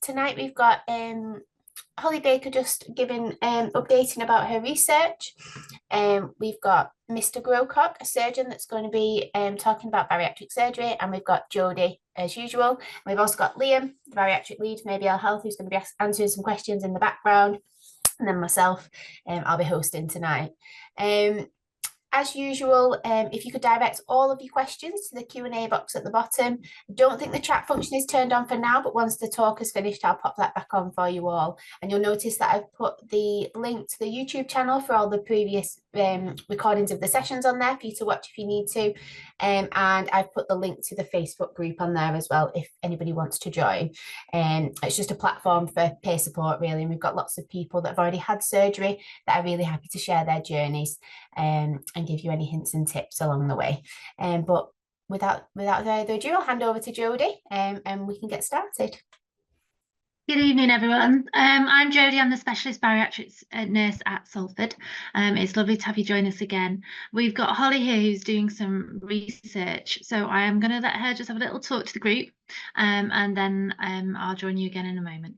Tonight we've got Holly Baker just giving updating about her research. We've got Mr. Growcock, a surgeon that's going to be talking about bariatric surgery, and we've got Jodie as usual. We've also got Liam, the bariatric lead from ABL Health, who's going to be answering some questions in the background, and then myself. I'll be hosting tonight. As usual, if you could direct all of your questions to the Q&A box at the bottom. I don't think the chat function is turned on for now, but once the talk is finished, I'll pop that back on for you all. And you'll notice that I've put the link to the YouTube channel for all the previous recordings of the sessions on there for you to watch if you need to. And I've put the link to the Facebook group on there as well if anybody wants to join. It's just a platform for peer support, really. And we've got lots of people that have already had surgery that are really happy to share their journeys and give you any hints and tips along the way. But without further ado, I'll hand over to Jodie and we can get started. Good evening, everyone. I'm Jodie. I'm the specialist bariatrics nurse at Salford. It's lovely to have you join us again. We've got Holly here who's doing some research, so I am going to let her just have a little talk to the group, and then I'll join you again in a moment.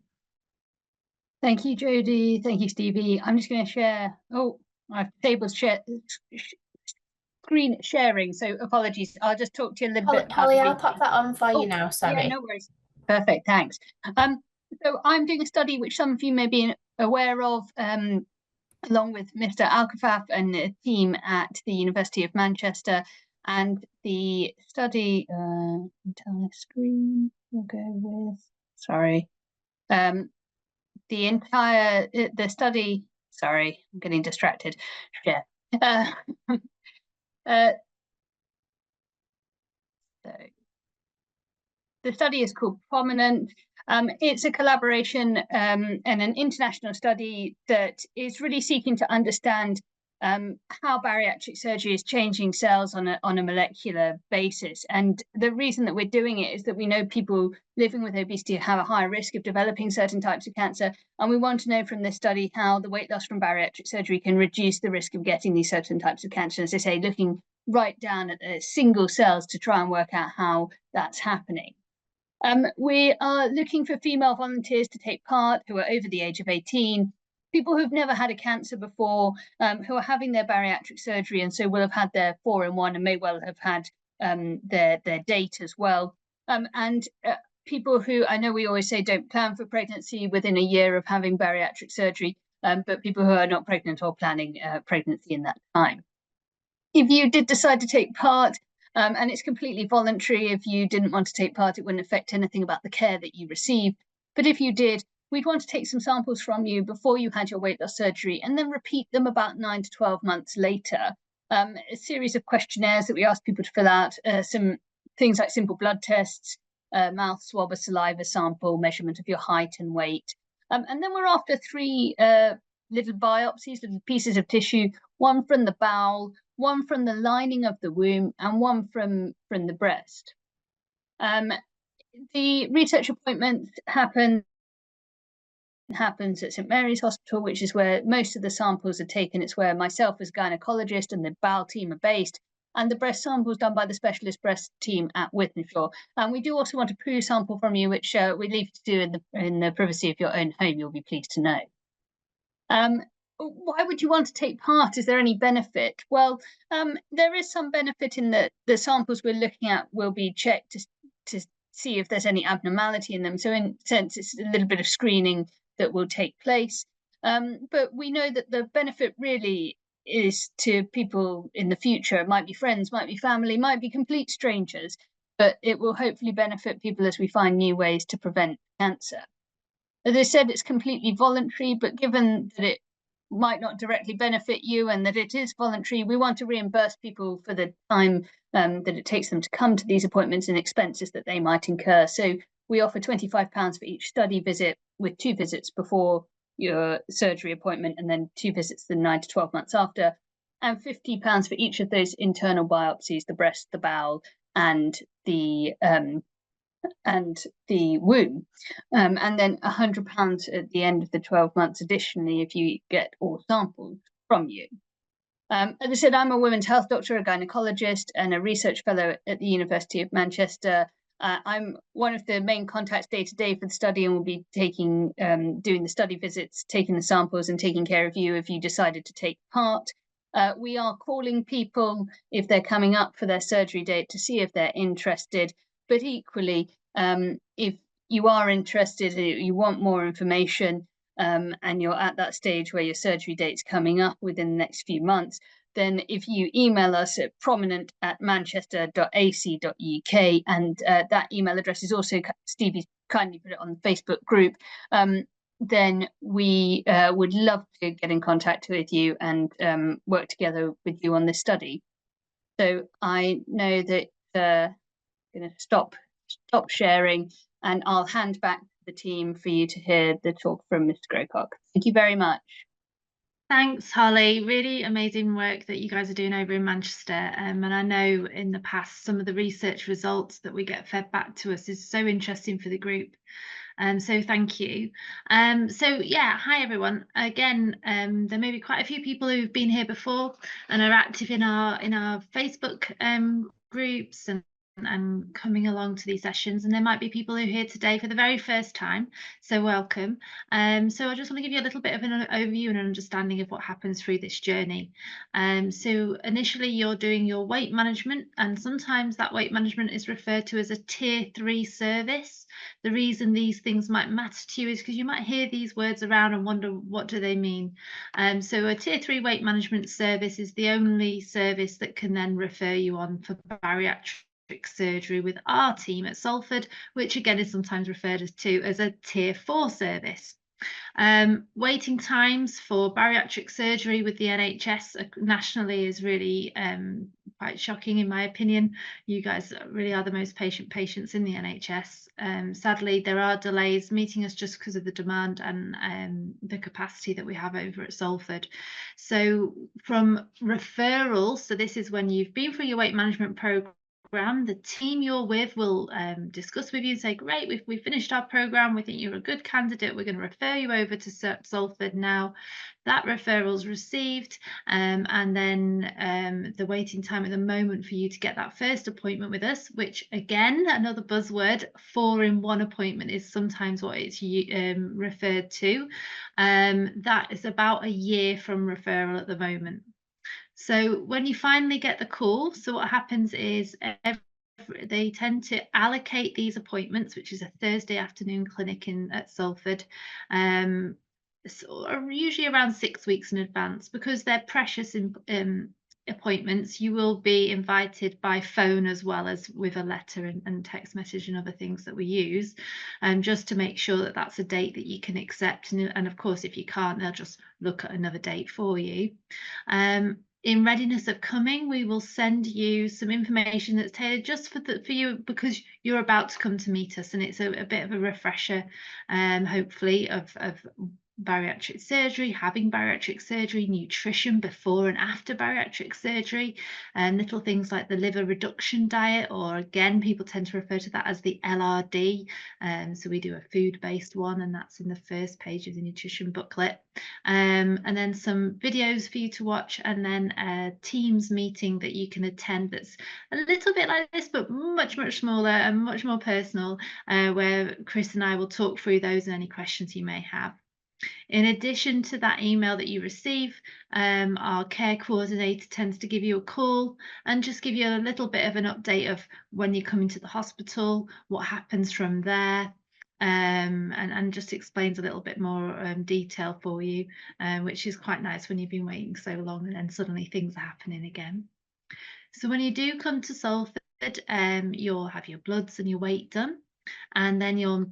Thank you, Jodie. Thank you, Stevie. I'm just going to share. Oh, my table's screen sharing, so apologies. I'll just talk to you a little bit. Holly, I'll pop that on for you now. Sorry. Yeah, no worries. Perfect. Thanks. So I'm doing a study which some of you may be aware of, along with Mr. Alkafaf and the team at the University of Manchester. And the study, entire screen, we'll go with, sorry. The study, sorry, I'm getting distracted. Yeah. So the study is called Prominent. It's a collaboration and an international study that is really seeking to understand how bariatric surgery is changing cells on a molecular basis. And the reason that we're doing it is that we know people living with obesity have a higher risk of developing certain types of cancer. And we want to know from this study how the weight loss from bariatric surgery can reduce the risk of getting these certain types of cancer. As I say, looking right down at the single cells to try and work out how that's happening. We are looking for female volunteers to take part who are over the age of 18, people who've never had a cancer before, who are having their bariatric surgery and so will have had their 4-in-1 and may well have had their date as well. And people who, I know we always say don't plan for pregnancy within a year of having bariatric surgery, but people who are not pregnant or planning pregnancy in that time. If you did decide to take part, and it's completely voluntary. If you didn't want to take part, it wouldn't affect anything about the care that you receive. But if you did, we'd want to take some samples from you before you had your weight loss surgery and then repeat them about 9 to 12 months later. A series of questionnaires that we ask people to fill out, some things like simple blood tests, mouth swab, a saliva sample, measurement of your height and weight. And then we're after 3 little biopsies, little pieces of tissue, one from the bowel, one from the lining of the womb, and one from the breast. The research appointment happens at St Mary's Hospital, which is where most of the samples are taken. It's where myself as gynecologist and the bowel team are based, and the breast samples done by the specialist breast team at Wythenshawe. And we do also want a poo sample from you, which we leave you to do in the privacy of your own home. You'll be pleased to know. Why would you want to take part? Is there any benefit? Well, there is some benefit in that the samples we're looking at will be checked to see if there's any abnormality in them. So in a sense, it's a little bit of screening that will take place. But we know that the benefit really is to people in the future. It might be friends, might be family, might be complete strangers, but it will hopefully benefit people as we find new ways to prevent cancer. As I said, it's completely voluntary, but given that it might not directly benefit you and that it is voluntary, we want to reimburse people for the time that it takes them to come to these appointments and expenses that they might incur. So we offer £25 for each study visit, with 2 visits before your surgery appointment and then 2 visits the 9 to 12 months after, and £50 for each of those internal biopsies, the breast, the bowel, and the womb, and then £100 at the end of the 12 months additionally if you get all samples from you. As I said, I'm a women's health doctor, a gynecologist, and a research fellow at the University of Manchester. I'm one of the main contacts day to day for the study, and will be taking doing the study visits, taking the samples, and taking care of you if you decided to take part. We are calling people if they're coming up for their surgery date to see if they're interested. But equally, if you are interested, you want more information, and you're at that stage where your surgery date's coming up within the next few months, then if you email us at prominent@manchester.ac.uk, and that email address is also, Stevie kindly put it on the Facebook group, then we would love to get in contact with you and work together with you on this study. So I know that I'm going to stop sharing, and I'll hand back to the team for you to hear the talk from Mr. Grocott. Thank you very much. Thanks, Holly. Really amazing work that you guys are doing over in Manchester. And I know in the past, some of the research results that we get fed back to us is so interesting for the group. So thank you. So yeah, hi everyone. Again, there may be quite a few people who've been here before and are active in our Facebook groups and coming along to these sessions, and there might be people who are here today for the very first time, so welcome. So I just want to give you a little bit of an overview and an understanding of what happens through this journey. So initially you're doing your weight management, and sometimes that weight management is referred to as a tier 3 service. The reason these things might matter to you is because you might hear these words around and wonder, what do they mean? So a tier 3 weight management service is the only service that can then refer you on for bariatric surgery with our team at Salford, which again is sometimes referred to as a tier 4 service. Waiting times for bariatric surgery with the NHS nationally is really quite shocking, in my opinion. You guys really are the most patient patients in the NHS. Sadly, there are delays meeting us just because of the demand and the capacity that we have over at Salford. So from referrals, so this is when you've been through your weight management program, the team you're with will discuss with you and say, great, we've finished our program, we think you're a good candidate, we're going to refer you over to Salford now. That referral's received, and then the waiting time at the moment for you to get that first appointment with us, which again, another buzzword, 4-in-1 appointment is sometimes what it's referred to. That is about a year from referral at the moment. So when you finally get the call, so what happens is they tend to allocate these appointments, which is a Thursday afternoon clinic at Salford, so usually around 6 weeks in advance. Because they're precious appointments, you will be invited by phone as well as with a letter and text message and other things that we use, just to make sure that that's a date that you can accept. And of course, if you can't, they'll just look at another date for you. In readiness of coming, we will send you some information that's tailored just for you, because you're about to come to meet us, and it's a bit of a refresher, hopefully, of bariatric surgery, having bariatric surgery, nutrition before and after bariatric surgery, and little things like the liver reduction diet, or again, people tend to refer to that as the LRD. So we do a food-based one, and that's in the first page of the nutrition booklet. And then some videos for you to watch, and then a Teams meeting that you can attend that's a little bit like this, but much smaller and much more personal, where Chris and I will talk through those and any questions you may have. In addition to that email that you receive, our care coordinator tends to give you a call and just give you a little bit of an update of when you come into the hospital, what happens from there, and just explains a little bit more detail for you, which is quite nice when you've been waiting so long and then suddenly things are happening again. So when you do come to Salford, you'll have your bloods and your weight done. And then you'll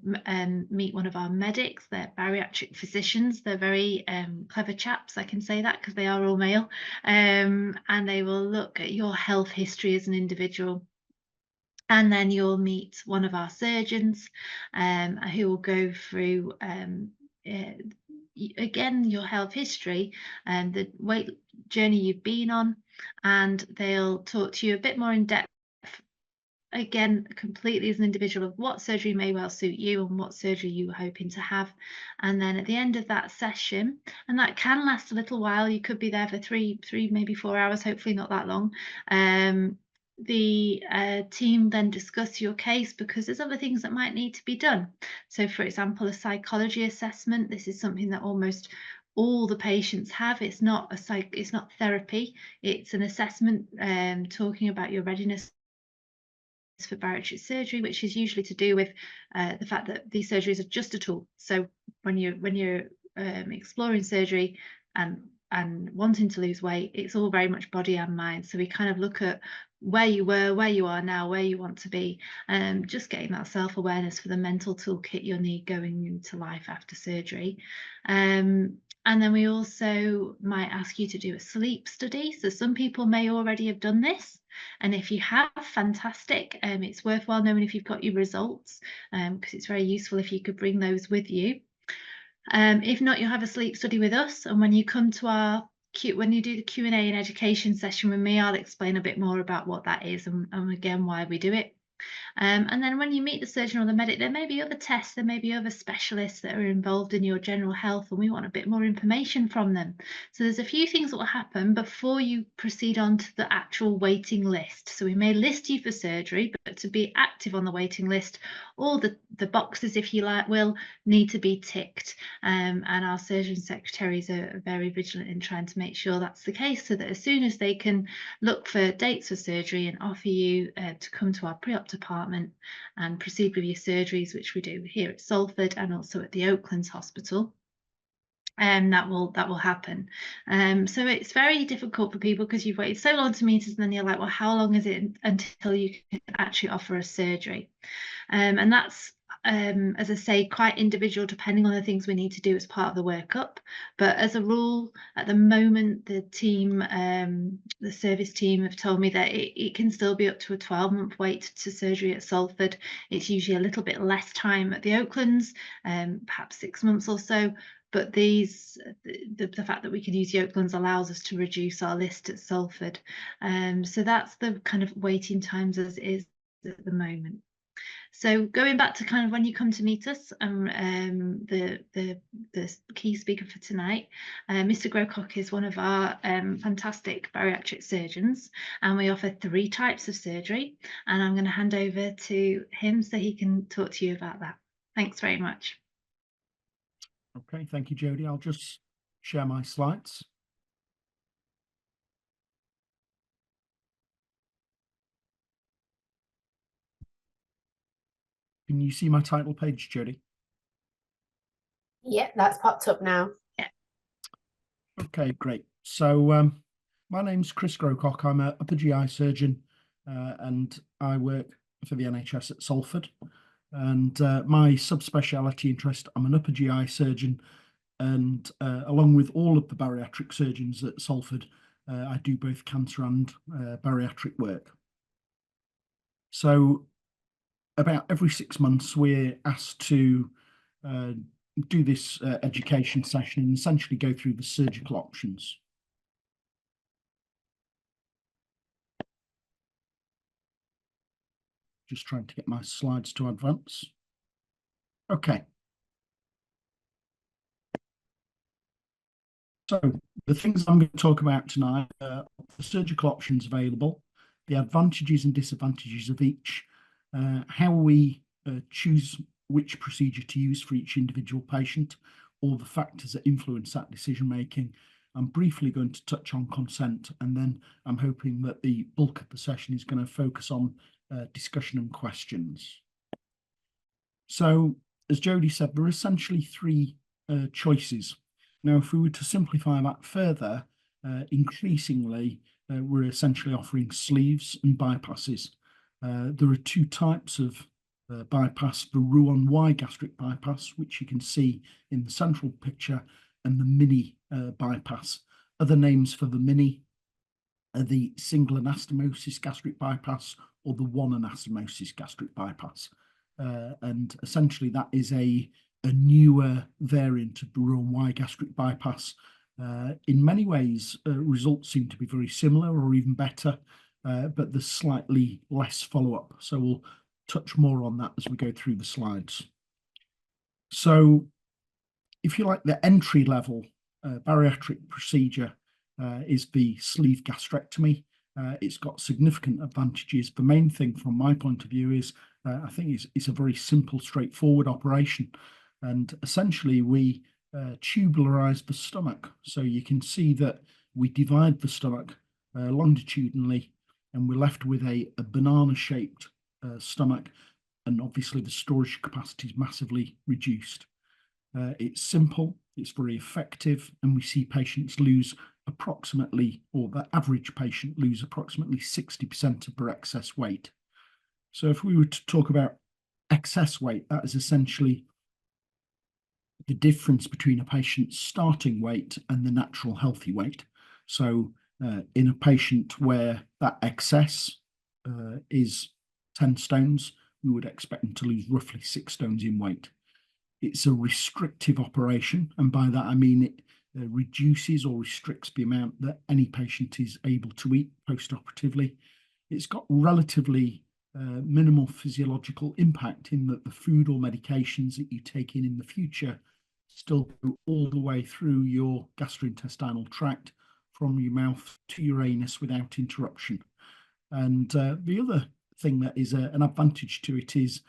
meet one of our medics. They're bariatric physicians. They're very clever chaps, I can say that, because they are all male. And they will look at your health history as an individual. And then you'll meet one of our surgeons who will go through, again, your health history and the weight journey you've been on. And they'll talk to you a bit more in depth, again, completely as an individual, of what surgery may well suit you and what surgery you were hoping to have. And then at the end of that session, and that can last a little while, you could be there for three, maybe 4 hours, hopefully not that long, the team then discuss your case, because there's other things that might need to be done. So, for example, a psychology assessment. This is something that almost all the patients have. It's not therapy. It's an assessment talking about your readiness for bariatric surgery, which is usually to do with the fact that these surgeries are just a tool. So when you're exploring surgery and wanting to lose weight, it's all very much body and mind. So we kind of look at where you were, where you are now, where you want to be, and just getting that self-awareness for the mental toolkit you'll need going into life after surgery. And then we also might ask you to do a sleep study. So some people may already have done this. And if you have, fantastic. It's worthwhile knowing if you've got your results, because it's very useful if you could bring those with you. If not, you'll have a sleep study with us. And when you come to when you do the Q&A and education session with me, I'll explain a bit more about what that is and again, why we do it. And then when you meet the surgeon or the medic, there may be other tests, there may be other specialists that are involved in your general health, and we want a bit more information from them. So there's a few things that will happen before you proceed on to the actual waiting list. So we may list you for surgery, but to be active on the waiting list, all the boxes, if you like, will need to be ticked. And our surgeon secretaries are very vigilant in trying to make sure that's the case, so that as soon as they can look for dates for surgery and offer you to come to our pre-op department and proceed with your surgeries, which we do here at Salford and also at the Oaklands Hospital, and that will happen. So it's very difficult for people because you've waited so long to meet us, and then you're like, well, how long is it until you can actually offer a surgery? And that's as I say, quite individual depending on the things we need to do as part of the workup. But as a rule, at the moment, the team, the service team have told me that it can still be up to a 12-month wait to surgery at Salford. It's usually a little bit less time at the Oaklands, perhaps 6 months or so. But the fact that we can use the Oaklands allows us to reduce our list at Salford. So that's the kind of waiting times as is at the moment. So going back to kind of when you come to meet us, the key speaker for tonight, Mr. Grocock is one of our fantastic bariatric surgeons, and we offer 3 types of surgery. And I'm going to hand over to him so he can talk to you about that. Thanks very much. Okay, thank you, Jodie. I'll just share my slides. Can you see my title page, Jodie? Yeah, that's popped up now. Yeah. Okay, great. So my name's Chris Grocock. I'm an upper GI surgeon and I work for the NHS at Salford. And my subspeciality interest, I'm an upper GI surgeon, and along with all of the bariatric surgeons at Salford, I do both cancer and bariatric work. So about every 6 months, we're asked to do this education session and essentially go through the surgical options. Just trying to get my slides to advance. Okay. So the things I'm going to talk about tonight are the surgical options available, the advantages and disadvantages of each, how we choose which procedure to use for each individual patient, all the factors that influence that decision making. I'm briefly going to touch on consent, and then I'm hoping that the bulk of the session is going to focus on discussion and questions. So, as Jodie said, there are essentially 3 choices. Now, if we were to simplify that further, increasingly, we're essentially offering sleeves and bypasses. There are 2 types of bypass: the Roux-en-Y gastric bypass, which you can see in the central picture, and the mini bypass. Other names for the mini are the single anastomosis gastric bypass or the one anastomosis gastric bypass. And essentially that is a newer variant of the Roux-en-Y gastric bypass. In many ways, results seem to be very similar or even better, but there's slightly less follow-up. So we'll touch more on that as we go through the slides. So if you like, the entry-level bariatric procedure is the sleeve gastrectomy. It's got significant advantages. The main thing from my point of view is I think it's a very simple, straightforward operation. And essentially we tubularize the stomach. So you can see that we divide the stomach longitudinally, and we're left with a banana-shaped stomach. And obviously the storage capacity is massively reduced. It's simple, it's very effective, and we see patients lose approximately, or the average patient lose approximately 60% of their excess weight. So if we were to talk about excess weight, that is essentially the difference between a patient's starting weight and the natural healthy weight. So in a patient where that excess is 10 stones, we would expect them to lose roughly 6 stones in weight. It's a restrictive operation, and by that I mean it reduces or restricts the amount that any patient is able to eat post-operatively. It's got relatively minimal physiological impact in that the food or medications that you take in the future still go all the way through your gastrointestinal tract from your mouth to your anus without interruption. And the other thing that is an advantage to it is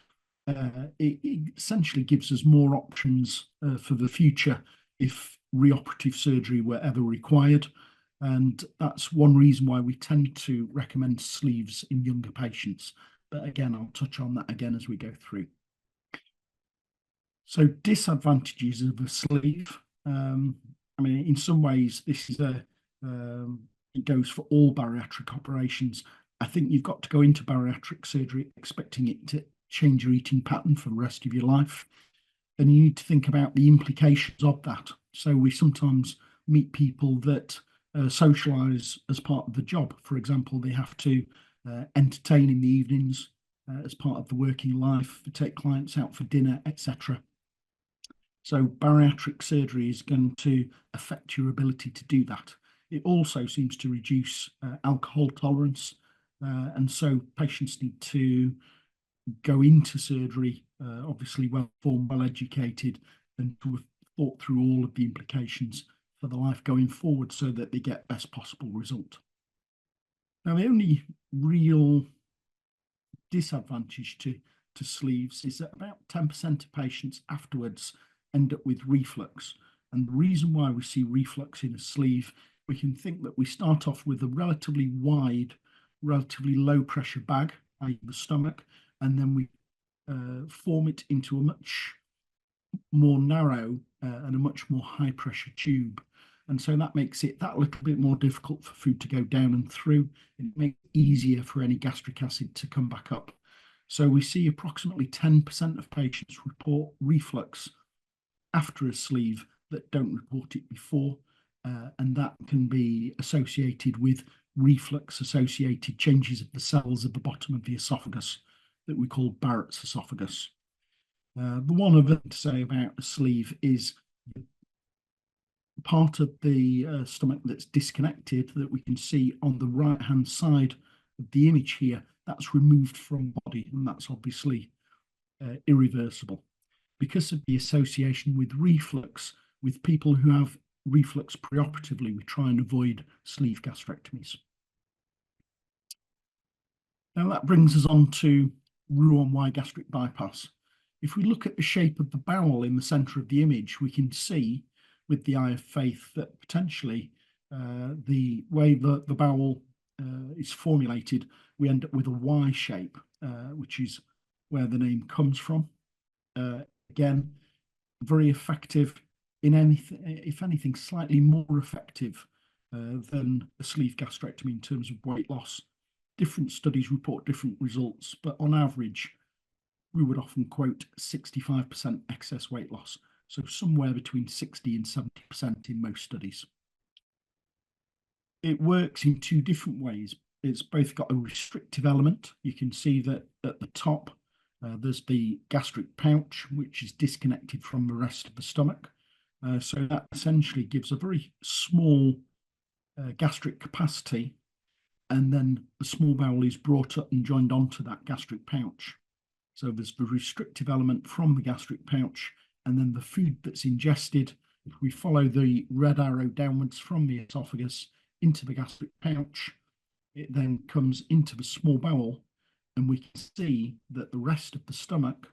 it essentially gives us more options for the future if reoperative surgery were ever required. And that's one reason why we tend to recommend sleeves in younger patients. But again, I'll touch on that again as we go through. So disadvantages of a sleeve. I mean, in some ways, this is it goes for all bariatric operations. I think you've got to go into bariatric surgery expecting it to change your eating pattern for the rest of your life. And you need to think about the implications of that. So we sometimes meet people that socialise as part of the job. For example, they have to entertain in the evenings as part of the working life, take clients out for dinner, etc. So bariatric surgery is going to affect your ability to do that. It also seems to reduce alcohol tolerance. And so patients need to go into surgery, obviously well-informed, well-educated, and to have thought through all of the implications for the life going forward so that they get best possible result. Now, the only real disadvantage to sleeves is that about 10% of patients afterwards end up with reflux. And the reason why we see reflux in a sleeve, we can think that we start off with a relatively wide, relatively low pressure bag, i.e. the stomach, and then we form it into a much more narrow and a much more high pressure tube. And so that makes it that little bit more difficult for food to go down and through. It makes it easier for any gastric acid to come back up. So we see approximately 10% of patients report reflux after a sleeve that don't report it before. And that can be associated with reflux-associated changes of the cells at the bottom of the esophagus that we call Barrett's esophagus. The one other thing to say about a sleeve is part of the stomach that's disconnected that we can see on the right-hand side of the image here, that's removed from body, and that's obviously irreversible. Because of the association with reflux, with people who have reflux preoperatively, we try and avoid sleeve gastrectomies. Now that brings us on to Roux-en-Y gastric bypass. If we look at the shape of the bowel in the centre of the image, we can see with the eye of faith that potentially the way the bowel is formulated, we end up with a Y shape, which is where the name comes from. Again, very effective in anything, if anything, slightly more effective than a sleeve gastrectomy in terms of weight loss. Different studies report different results, but on average, we would often quote 65% excess weight loss. So somewhere between 60 and 70% in most studies. It works in two different ways. It's both got a restrictive element. You can see that at the top, there's the gastric pouch, which is disconnected from the rest of the stomach. So that essentially gives a very small gastric capacity, and then the small bowel is brought up and joined onto that gastric pouch. So there's the restrictive element from the gastric pouch, and then the food that's ingested, if we follow the red arrow downwards from the esophagus into the gastric pouch, it then comes into the small bowel, and we can see that the rest of the stomach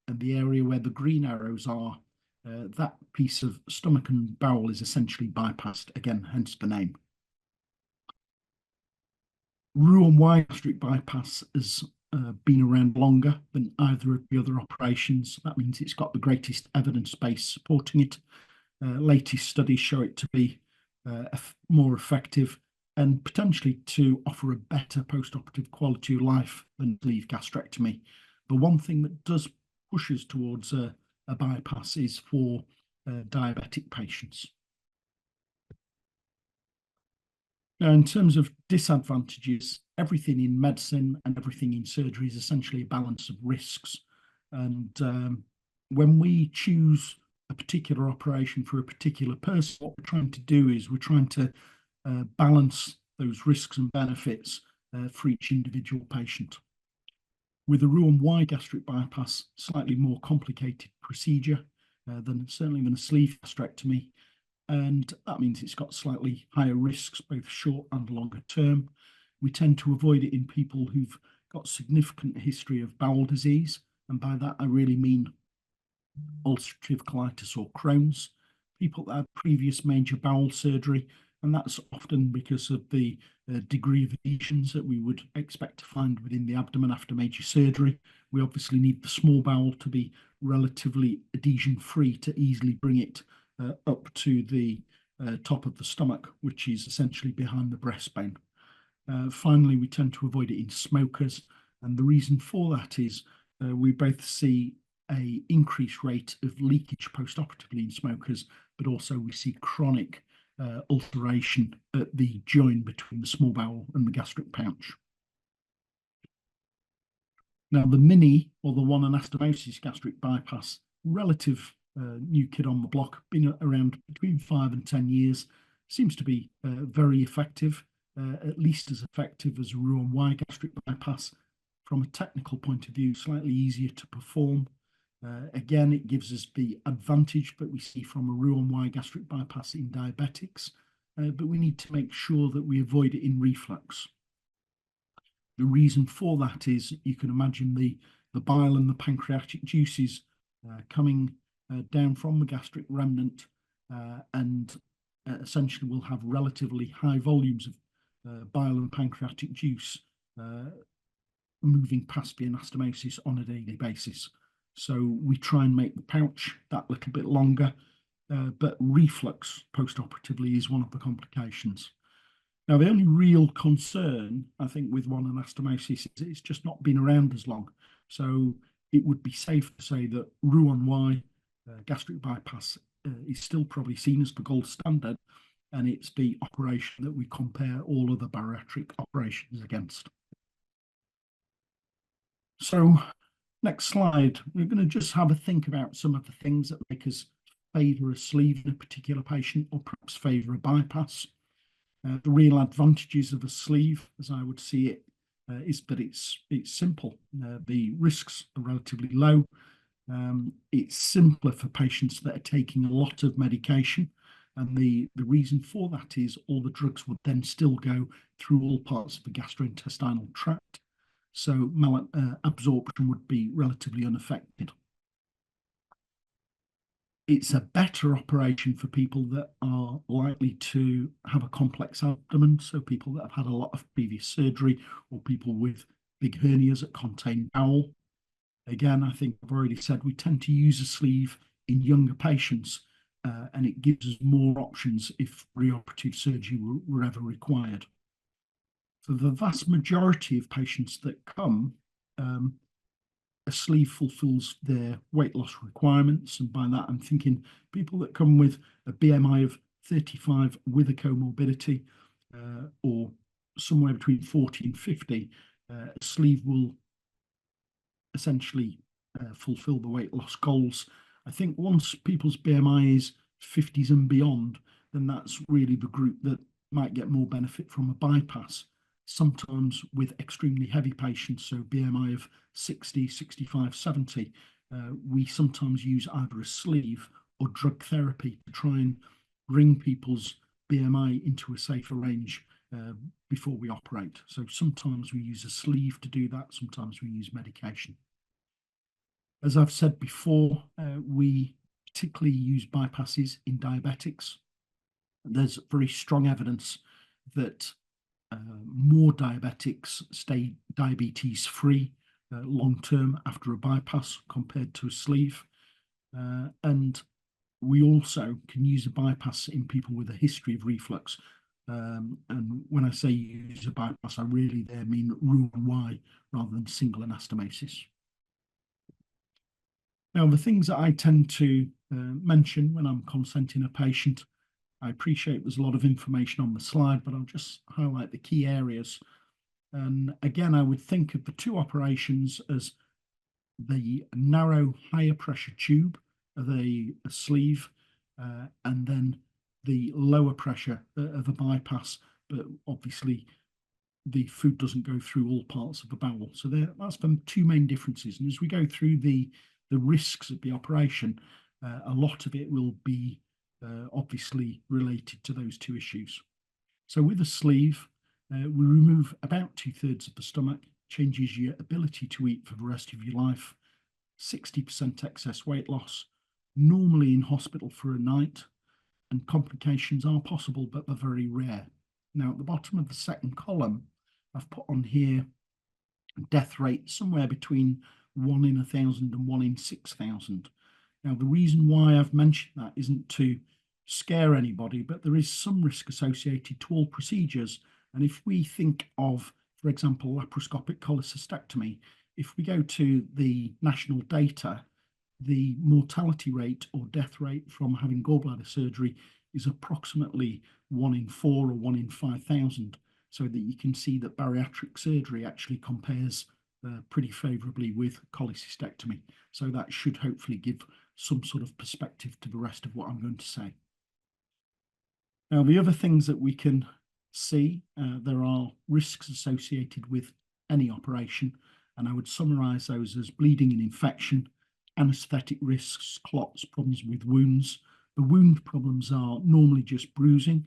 and the area where the green arrows are, that piece of stomach and bowel is essentially bypassed, again, hence the name. Roux-en-Y gastric bypass has been around longer than either of the other operations. That means it's got the greatest evidence base supporting it. Latest studies show it to be more effective and potentially to offer a better post-operative quality of life than sleeve gastrectomy. The one thing that does push us towards a bypass is for diabetic patients. Now, in terms of disadvantages, everything in medicine and everything in surgery is essentially a balance of risks. And when we choose a particular operation for a particular person, what we're trying to do is we're trying to balance those risks and benefits for each individual patient. With a Roux-en-Y gastric bypass, slightly more complicated procedure certainly than a sleeve gastrectomy. And that means it's got slightly higher risks, both short and longer term. We tend to avoid it in people who've got significant history of bowel disease. And by that, I really mean ulcerative colitis or Crohn's, people that have previous major bowel surgery. And that's often because of the degree of adhesions that we would expect to find within the abdomen after major surgery. We obviously need the small bowel to be relatively adhesion-free to easily bring it up to the top of the stomach, which is essentially behind the breastbone. Finally, we tend to avoid it in smokers. And the reason for that is we both see an increased rate of leakage post-operatively in smokers, but also we see chronic ulceration at the join between the small bowel and the gastric pouch. Now, the mini or the one anastomosis gastric bypass, relative new kid on the block, been around between 5 and 10 years, seems to be very effective, at least as effective as a Roux-en-Y gastric bypass. From a technical point of view, slightly easier to perform. Again, it gives us the advantage that we see from a Roux-en-Y gastric bypass in diabetics, but we need to make sure that we avoid it in reflux. The reason for that is you can imagine the bile and the pancreatic juices coming down from the gastric remnant and essentially will have relatively high volumes of bile and pancreatic juice moving past the anastomosis on a daily basis. So we try and make the pouch that little bit longer, but reflux post-operatively is one of the complications. Now, the only real concern, I think, with one anastomosis is it's just not been around as long. So it would be safe to say that Roux-en-Y gastric bypass is still probably seen as the gold standard, and it's the operation that we compare all other bariatric operations against. So next slide, we're going to just have a think about some of the things that make us favour a sleeve in a particular patient or perhaps favour a bypass. The real advantages of a sleeve, as I would see it, is that it's simple. The risks are relatively low. It's simpler for patients that are taking a lot of medication. And the reason for that is all the drugs would then still go through all parts of the gastrointestinal tract. So absorption would be relatively unaffected. It's a better operation for people that are likely to have a complex abdomen, so people that have had a lot of previous surgery or people with big hernias that contain bowel. Again, I think I've already said we tend to use a sleeve in younger patients, and it gives us more options if preoperative surgery were ever required. For the vast majority of patients that come, a sleeve fulfills their weight loss requirements. And by that, I'm thinking people that come with a BMI of 35 with a comorbidity or somewhere between 40 and 50, a sleeve will essentially fulfill the weight loss goals. I think once people's BMI is 50s and beyond, then that's really the group that might get more benefit from a bypass. Sometimes with extremely heavy patients, so BMI of 60, 65, 70, we sometimes use either a sleeve or drug therapy to try and bring people's BMI into a safer range before we operate. So sometimes we use a sleeve to do that, sometimes we use medication. As I've said before, we particularly use bypasses in diabetics. There's very strong evidence that more diabetics stay diabetes free long term after a bypass compared to a sleeve. And we also can use a bypass in people with a history of reflux. And when I say use a bypass, I really there mean Roux-en-Y rather than single anastomosis. Now, the things that I tend to mention when I'm consenting a patient, I appreciate there's a lot of information on the slide, but I'll just highlight the key areas. And again, I would think of the two operations as the narrow, higher pressure tube of a sleeve, and then the lower pressure of a bypass, but obviously the food doesn't go through all parts of the bowel. So that's the two main differences. And as we go through the risks of the operation, a lot of it will be obviously related to those two issues. So with a sleeve, we remove about 2/3 of the stomach, changes your ability to eat for the rest of your life, 60% excess weight loss, normally in hospital for a night, and complications are possible, but they're very rare. Now, at the bottom of the second column, I've put on here death rate somewhere between 1 in 1,000 and 1 in 6,000. Now, the reason why I've mentioned that isn't to scare anybody, but there is some risk associated to all procedures. And if we think of, for example, laparoscopic cholecystectomy, if we go to the national data, the mortality rate or death rate from having gallbladder surgery is approximately 1 in 4 or 1 in 5,000. So that you can see that bariatric surgery actually compares pretty favourably with cholecystectomy. So that should hopefully give some sort of perspective to the rest of what I'm going to say. Now, the other things that we can see, there are risks associated with any operation, and I would summarise those as bleeding and infection, anaesthetic risks, clots, problems with wounds. The wound problems are normally just bruising.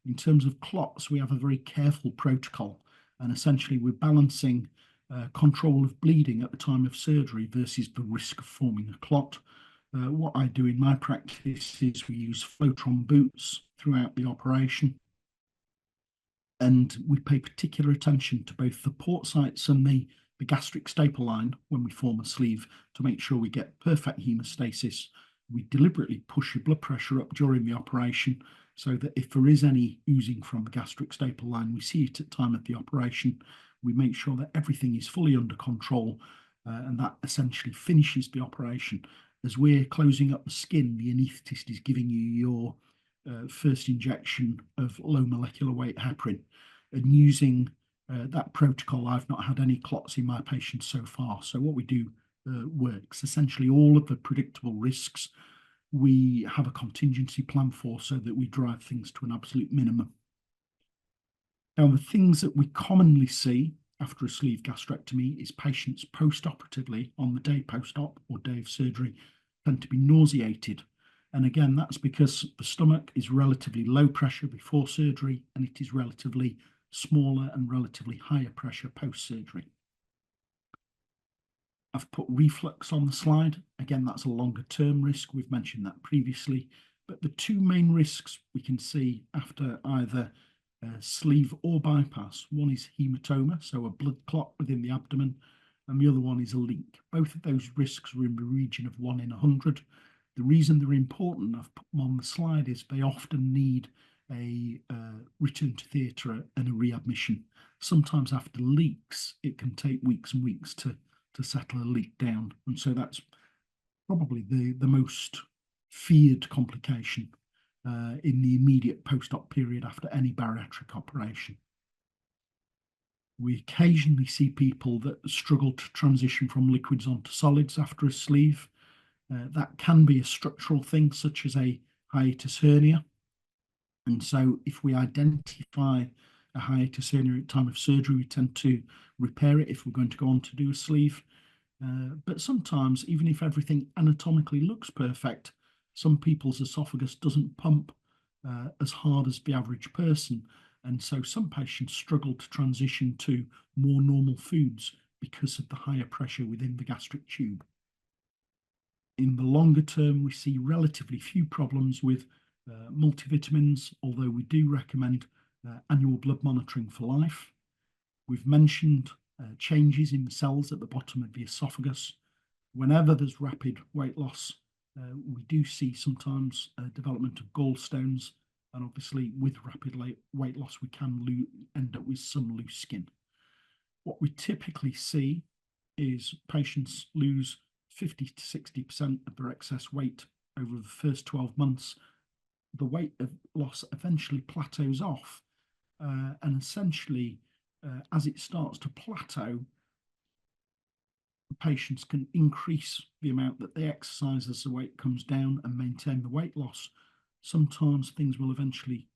In terms of clots, we have a very careful protocol, and essentially we're balancing control of bleeding at the time of surgery versus the risk of forming a clot. What I do in my practice is we use Flowtron boots throughout the operation, and we pay particular attention to both the port sites and the gastric staple line when we form a sleeve to make sure we get perfect hemostasis. We deliberately push your blood pressure up during the operation so that if there is any oozing from the gastric staple line, we see it at time of the operation. We make sure that everything is fully under control, and that essentially finishes the operation. As we're closing up the skin, the anaesthetist is giving you your first injection of low molecular weight heparin. And using that protocol, I've not had any clots in my patients so far. So what we do works. Essentially, all of the predictable risks we have a contingency plan for so that we drive things to an absolute minimum. Now, the things that we commonly see after a sleeve gastrectomy is patients post-operatively on the day post-op or day of surgery tend to be nauseated. And again, that's because the stomach is relatively low pressure before surgery and it is relatively smaller and relatively higher pressure post-surgery. I've put reflux on the slide. Again, that's a longer term risk. We've mentioned that previously. But the two main risks we can see after either sleeve or bypass, one is hematoma, so a blood clot within the abdomen, and the other one is a leak. Both of those risks are in the region of 1 in 100. The reason they're important, I've put them on the slide, is they often need a return to theatre and a readmission. Sometimes after leaks, it can take weeks and weeks to settle a leak down. And so that's probably the most feared complication in the immediate post-op period after any bariatric operation. We occasionally see people that struggle to transition from liquids onto solids after a sleeve. That can be a structural thing, such as a hiatus hernia. And so if we identify a hiatus hernia at time of surgery, we tend to repair it if we're going to go on to do a sleeve. But sometimes, even if everything anatomically looks perfect, some people's esophagus doesn't pump as hard as the average person. And so some patients struggle to transition to more normal foods because of the higher pressure within the gastric tube. In the longer term, we see relatively few problems with multivitamins, although we do recommend annual blood monitoring for life. We've mentioned changes in the cells at the bottom of the esophagus. Whenever there's rapid weight loss, we do see sometimes development of gallstones, and obviously with rapid weight loss, we can end up with some loose skin. What we typically see is patients lose 50 to 60% of their excess weight over the first 12 months. The weight loss eventually plateaus off, and essentially, as it starts to plateau, patients can increase the amount that they exercise as the weight comes down and maintain the weight loss. Sometimes things will eventually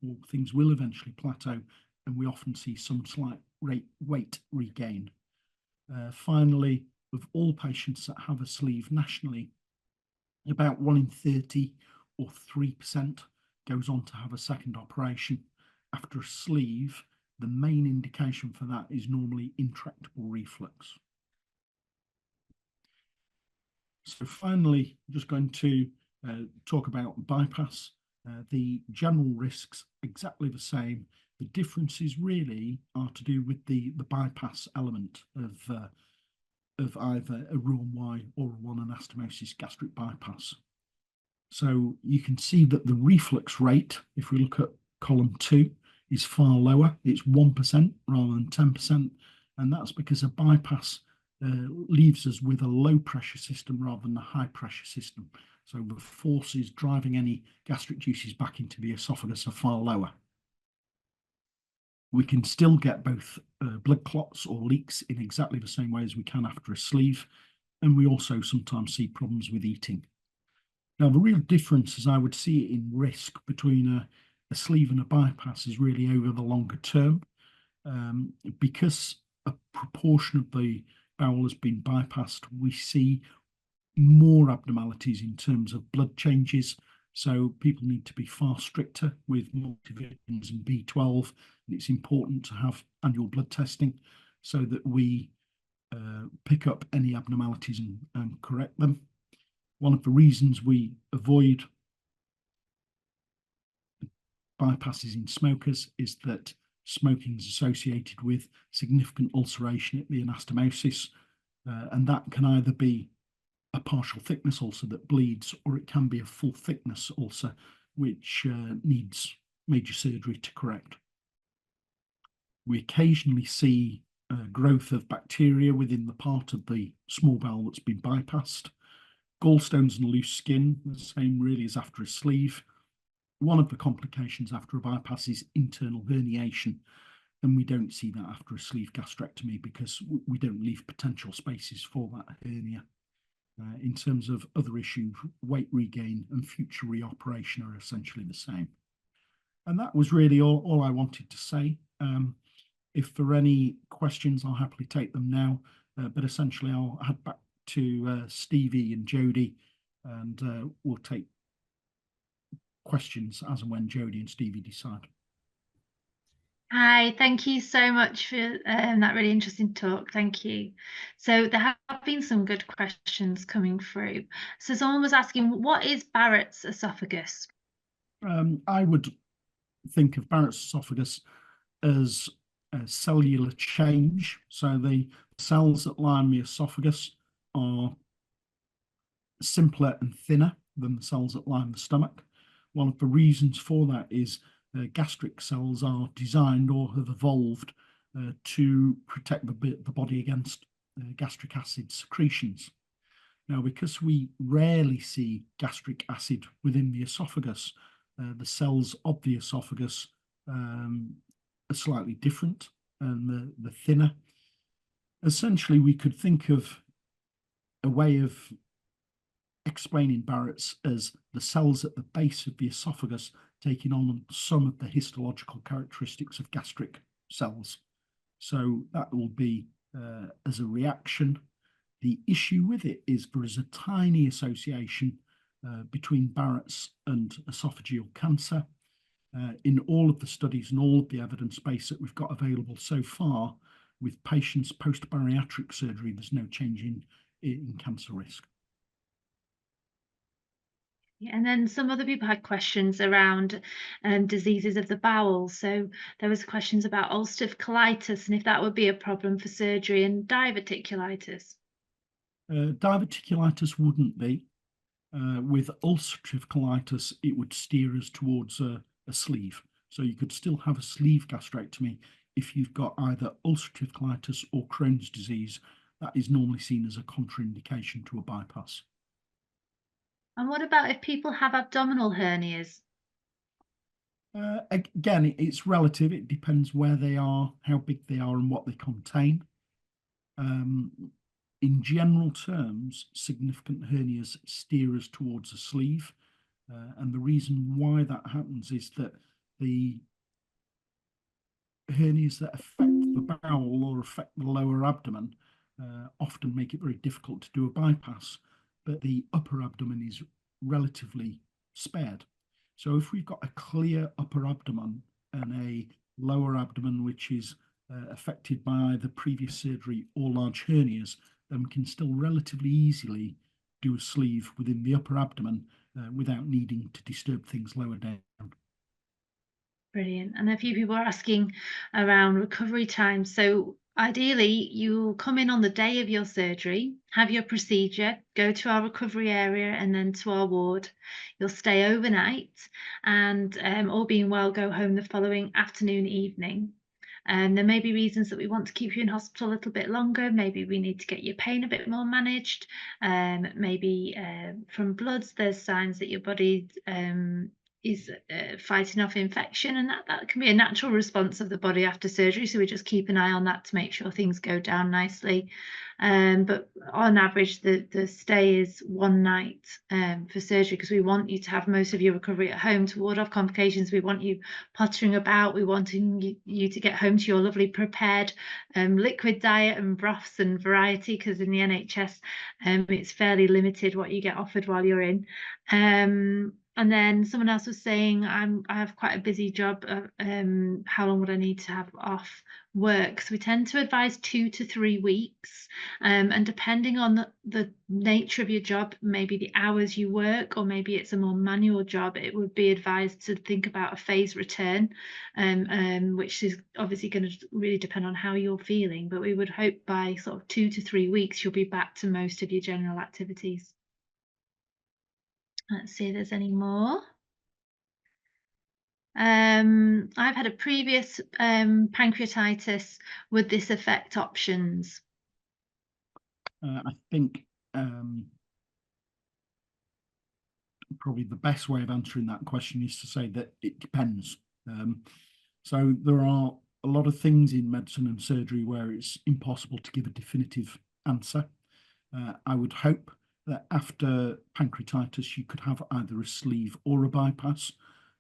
plateau, and we often see some slight weight regain. Finally, of all patients that have a sleeve nationally, about 1 in 30 or 3% goes on to have a second operation. After a sleeve, the main indication for that is normally intractable reflux. So finally, I'm just going to talk about bypass. The general risks exactly the same. The differences really are to do with the bypass element of either a Roux-en-Y or a Roux anastomosis gastric bypass. So you can see that the reflux rate, if we look at column 2, is far lower. It's 1% rather than 10%, and that's because a bypass leaves us with a low pressure system rather than a high pressure system. So the forces driving any gastric juices back into the esophagus are far lower. We can still get both blood clots or leaks in exactly the same way as we can after a sleeve, and we also sometimes see problems with eating. Now, the real difference, as I would see it in risk between a sleeve and a bypass, is really over the longer term. Because a proportion of the bowel has been bypassed, we see more abnormalities in terms of blood changes. So people need to be far stricter with multivitamins and B12. And it's important to have annual blood testing so that we pick up any abnormalities and correct them. One of the reasons we avoid bypasses in smokers is that smoking is associated with significant ulceration at the anastomosis, and that can either be a partial thickness ulcer that bleeds, or it can be a full thickness ulcer which needs major surgery to correct. We occasionally see growth of bacteria within the part of the small bowel that's been bypassed. Gallstones and loose skin, the same really as after a sleeve. One of the complications after a bypass is internal herniation, and we don't see that after a sleeve gastrectomy because we don't leave potential spaces for that hernia. In terms of other issues, weight regain and future reoperation are essentially the same. And that was really all I wanted to say. If there are any questions, I'll happily take them now, but essentially I'll head back to Stevie and Jodie, and we'll take questions as and when Jodie and Stevie decide. Hi, thank you so much for that really interesting talk. Thank you. So there have been some good questions coming through. So someone was asking, what is Barrett's esophagus? I would think of Barrett's esophagus as a cellular change. So the cells that line the esophagus are simpler and thinner than the cells that line the stomach. One of the reasons for that is gastric cells are designed or have evolved to protect the body against gastric acid secretions. Now, because we rarely see gastric acid within the esophagus, the cells of the esophagus are slightly different and the thinner. Essentially, we could think of a way of explaining Barrett's as the cells at the base of the esophagus taking on some of the histological characteristics of gastric cells. So that will be as a reaction. The issue with it is there is a tiny association between Barrett's and esophageal cancer. In all of the studies and all of the evidence base that we've got available so far, with patients post-bariatric surgery, there's no change in cancer risk. And then some other people had questions around diseases of the bowel. So there was questions about ulcerative colitis and if that would be a problem for surgery, and diverticulitis. Diverticulitis wouldn't be. With ulcerative colitis, it would steer us towards a sleeve. So you could still have a sleeve gastrectomy if you've got either ulcerative colitis or Crohn's disease. That is normally seen as a contraindication to a bypass. And what about if people have abdominal hernias? Again, it's relative. It depends where they are, how big they are, and what they contain. In general terms, significant hernias steer us towards a sleeve. And the reason why that happens is that the hernias that affect the bowel or affect the lower abdomen often make it very difficult to do a bypass, but the upper abdomen is relatively spared. So if we've got a clear upper abdomen and a lower abdomen which is affected by the previous surgery or large hernias, then we can still relatively easily do a sleeve within the upper abdomen without needing to disturb things lower down. Brilliant. And a few people are asking around recovery time. So ideally, you'll come in on the day of your surgery, have your procedure, go to our recovery area and then to our ward. You'll stay overnight and all being well, go home the following afternoon, evening. And there may be reasons that we want to keep you in hospital a little bit longer. Maybe we need to get your pain a bit more managed. Maybe from bloods, there's signs that your body is fighting off infection, and that can be a natural response of the body after surgery. So we just keep an eye on that to make sure things go down nicely. But on average, the stay is one night for surgery, because we want you to have most of your recovery at home to ward off complications. We want you pottering about. We want you to get home to your lovely prepared liquid diet and broths and variety, because in the NHS it's fairly limited what you get offered while you're in. And then someone else was saying, I have quite a busy job. How long would I need to have off work? So we tend to advise 2 to 3 weeks. And depending on the nature of your job, maybe the hours you work, or maybe it's a more manual job, it would be advised to think about a phased return, which is obviously going to really depend on how you're feeling. But we would hope by sort of 2 to 3 weeks, you'll be back to most of your general activities. Let's see if there's any more. I've had a previous pancreatitis. Would this affect options? I think probably the best way of answering that question is to say that it depends. So there are a lot of things in medicine and surgery where it's impossible to give a definitive answer. I would hope that after pancreatitis you could have either a sleeve or a bypass.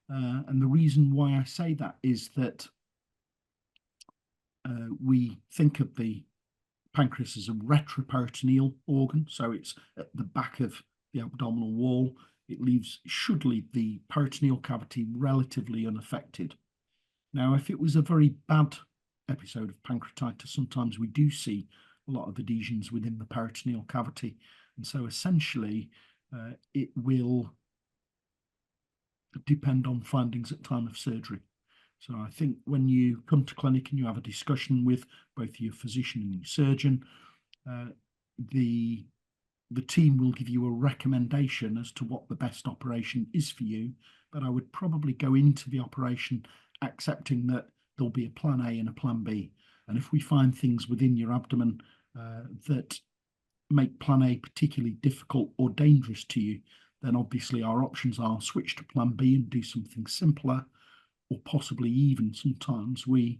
And the reason why I say that is that we think of the pancreas as a retroperitoneal organ, so it's at the back of the abdominal wall. It should leave the peritoneal cavity relatively unaffected. Now, if it was a very bad episode of pancreatitis, sometimes we do see a lot of adhesions within the peritoneal cavity. And so essentially, it will depend on findings at time of surgery. So I think when you come to clinic and you have a discussion with both your physician and your surgeon, the team will give you a recommendation as to what the best operation is for you. But I would probably go into the operation accepting that there'll be a plan A and a plan B. And if we find things within your abdomen that make plan A particularly difficult or dangerous to you, then obviously our options are switch to plan B and do something simpler, or possibly even sometimes we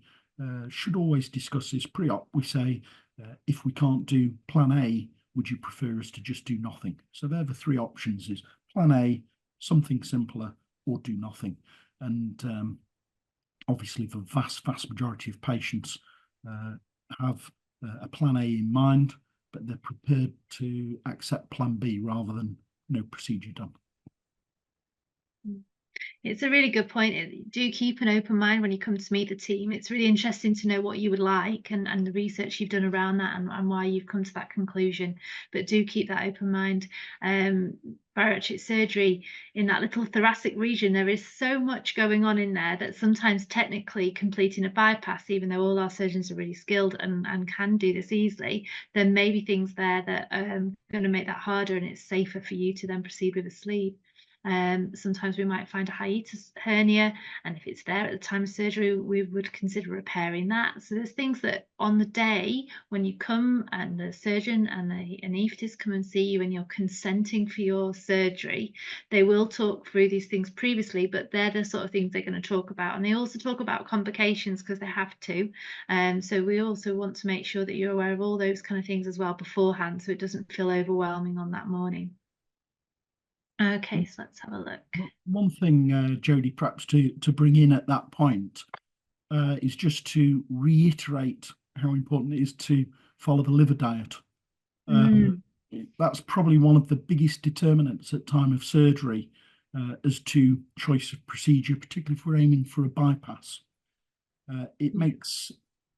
should always discuss this pre-op. We say, if we can't do plan A, would you prefer us to just do nothing? So they're the three options: is plan A, something simpler, or do nothing. And obviously the vast majority of patients have a plan A in mind, but they're prepared to accept plan B rather than no procedure done. It's a really good point. Do keep an open mind when you come to meet the team. It's really interesting to know what you would like and the research you've done around that and why you've come to that conclusion. But do keep that open mind. Bariatric surgery in that little thoracic region, there is so much going on in there that sometimes technically completing a bypass, even though all our surgeons are really skilled and can do this easily, there may be things there that are going to make that harder, and it's safer for you to then proceed with a sleeve. Sometimes we might find a hiatus hernia, and if it's there at the time of surgery, we would consider repairing that. So there's things that on the day when you come and the surgeon and the anaesthetist come and see you and you're consenting for your surgery, they will talk through these things previously, but they're the sort of things they're going to talk about. And they also talk about complications because they have to. So we also want to make sure that you're aware of all those kind of things as well beforehand, so it doesn't feel overwhelming on that morning. Okay, so let's have a look. One thing, Jodie, perhaps to bring in at that point is just to reiterate how important it is to follow the liver diet. That's probably one of the biggest determinants at time of surgery as to choice of procedure, particularly if we're aiming for a bypass. It makes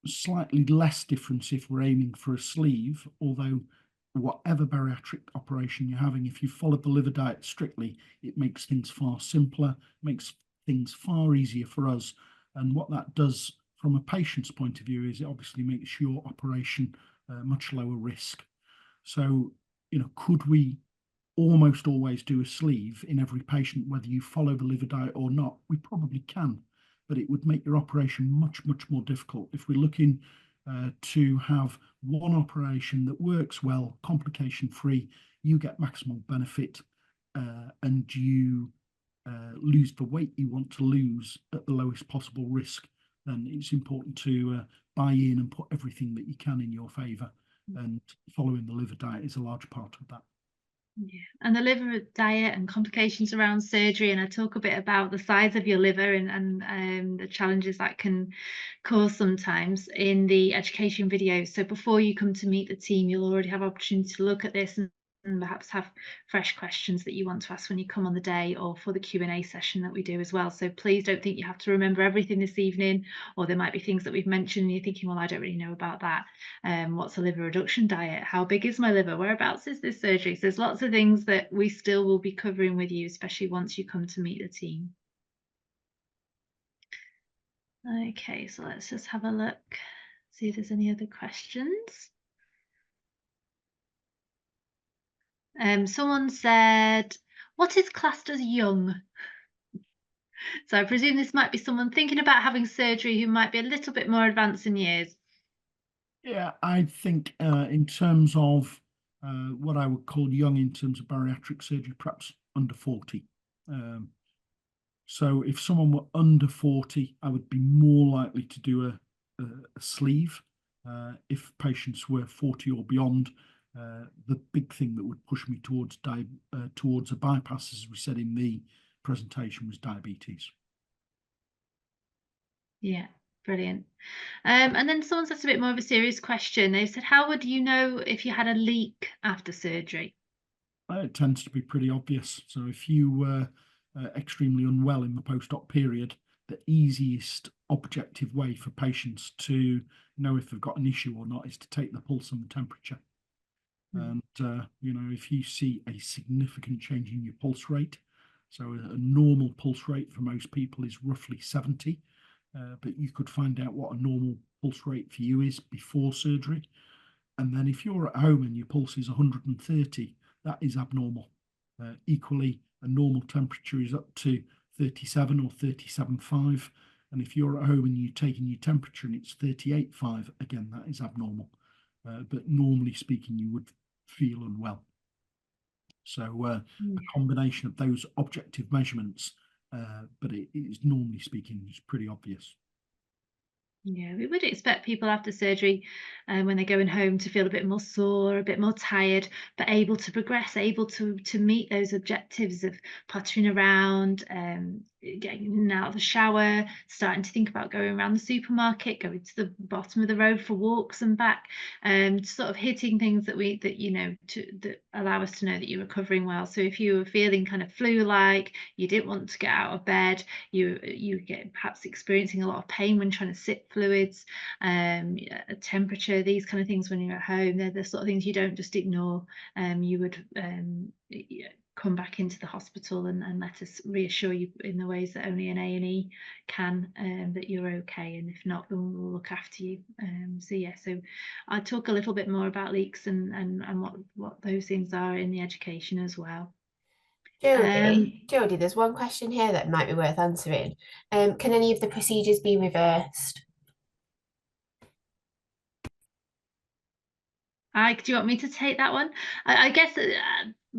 slightly less difference if we're aiming for a sleeve, although whatever bariatric operation you're having, if you follow the liver diet strictly, it makes things far simpler, makes things far easier for us. And what that does from a patient's point of view is it obviously makes your operation much lower risk. So, you know, could we almost always do a sleeve in every patient, whether you follow the liver diet or not? We probably can, but it would make your operation much, much more difficult. If we're looking to have one operation that works well, complication-free, you get maximal benefit, and you lose the weight you want to lose at the lowest possible risk, then it's important to buy in and put everything that you can in your favour, and following the liver diet is a large part of that. Yeah, and the liver diet and complications around surgery, and I talk a bit about the size of your liver and the challenges that can cause sometimes in the education videos. So before you come to meet the team, you'll already have opportunity to look at this and perhaps have fresh questions that you want to ask when you come on the day, or for the Q&A session that we do as well. So please don't think you have to remember everything this evening, or there might be things that we've mentioned and you're thinking, well, I don't really know about that. What's a liver reduction diet? How big is my liver? Whereabouts is this surgery? So there's lots of things that we still will be covering with you, especially once you come to meet the team. Okay, so let's just have a look, see if there's any other questions. Someone said, what is classed as young? So I presume this might be someone thinking about having surgery who might be a little bit more advanced in years. Yeah, I think in terms of what I would call young in terms of bariatric surgery, perhaps under 40. So if someone were under 40, I would be more likely to do a sleeve. If patients were 40 or beyond, the big thing that would push me towards a bypass, as we said in the presentation, was diabetes. Yeah, brilliant. And then someone's asked a bit more of a serious question. They said, how would you know if you had a leak after surgery? It tends to be pretty obvious. So if you were extremely unwell in the post-op period, the easiest objective way for patients to know if they've got an issue or not is to take the pulse and the temperature. And, you know, if you see a significant change in your pulse rate, so a normal pulse rate for most people is roughly 70, but you could find out what a normal pulse rate for you is before surgery. And then if you're at home and your pulse is 130, that is abnormal. Equally, a normal temperature is up to 37 or 37.5. And if you're at home and you're taking your temperature and it's 38.5, again, that is abnormal. But normally speaking, you would feel unwell. So a combination of those objective measurements, but it is normally speaking is pretty obvious. Yeah, we would expect people after surgery when they're going home to feel a bit more sore, a bit more tired, but able to progress, able to meet those objectives of pottering around, getting in and out of the shower, starting to think about going around the supermarket, going to the bottom of the road for walks and back, sort of hitting things that that allow us to know that you're recovering well. So if you were feeling kind of flu-like, you didn't want to get out of bed, you get perhaps experiencing a lot of pain when trying to sip fluids, temperature, these kind of things when you're at home, they're the sort of things you don't just ignore. You would come back into the hospital and let us reassure you in the ways that only an A&E can, that you're okay, and if not, then we'll look after you. So I'll talk a little bit more about leaks and what those things are in the education as well. Jodie, there's one question here that might be worth answering. Can any of the procedures be reversed? Do you want me to take that one? I guess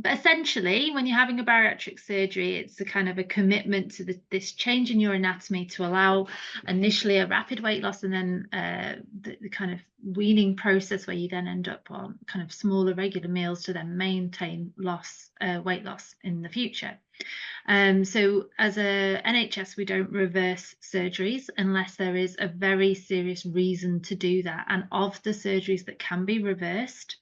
essentially, when you're having a bariatric surgery, it's a kind of a commitment to this change in your anatomy to allow initially a rapid weight loss, and then the kind of weaning process where you then end up on kind of smaller regular meals to then maintain weight loss in the future. So as a NHS, we don't reverse surgeries unless there is a very serious reason to do that. And of the surgeries that can be reversed,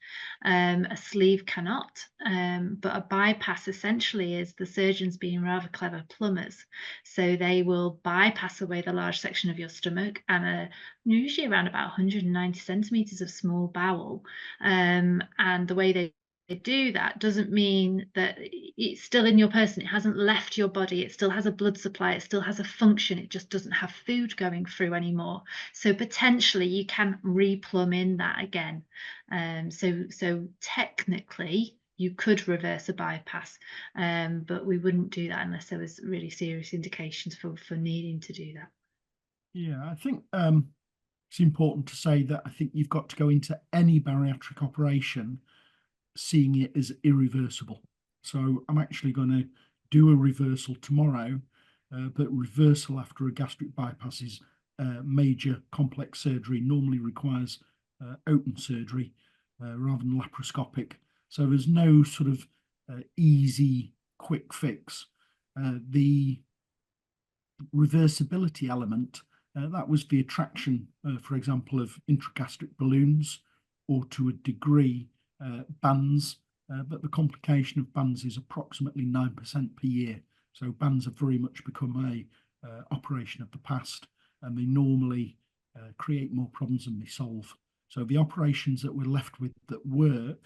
a sleeve cannot, but a bypass essentially is the surgeons being rather clever plumbers. So they will bypass away the large section of your stomach and usually around about 190 centimeters of small bowel. And the way they do that doesn't mean that it's still in your person, it hasn't left your body, it still has a blood supply, it still has a function, it just doesn't have food going through anymore. So potentially you can replumb in that again. So technically you could reverse a bypass, but we wouldn't do that unless there was really serious indications for needing to do that. Yeah, I think it's important to say that I think you've got to go into any bariatric operation seeing it as irreversible. So I'm actually going to do a reversal tomorrow, but reversal after a gastric bypass is major complex surgery, normally requires open surgery rather than laparoscopic. So there's no sort of easy, quick fix. The reversibility element, that was the attraction, for example, of intragastric balloons, or to a degree bands, but the complication of bands is approximately 9% per year. So bands have very much become a operation of the past, and they normally create more problems than they solve. So the operations that we're left with that work,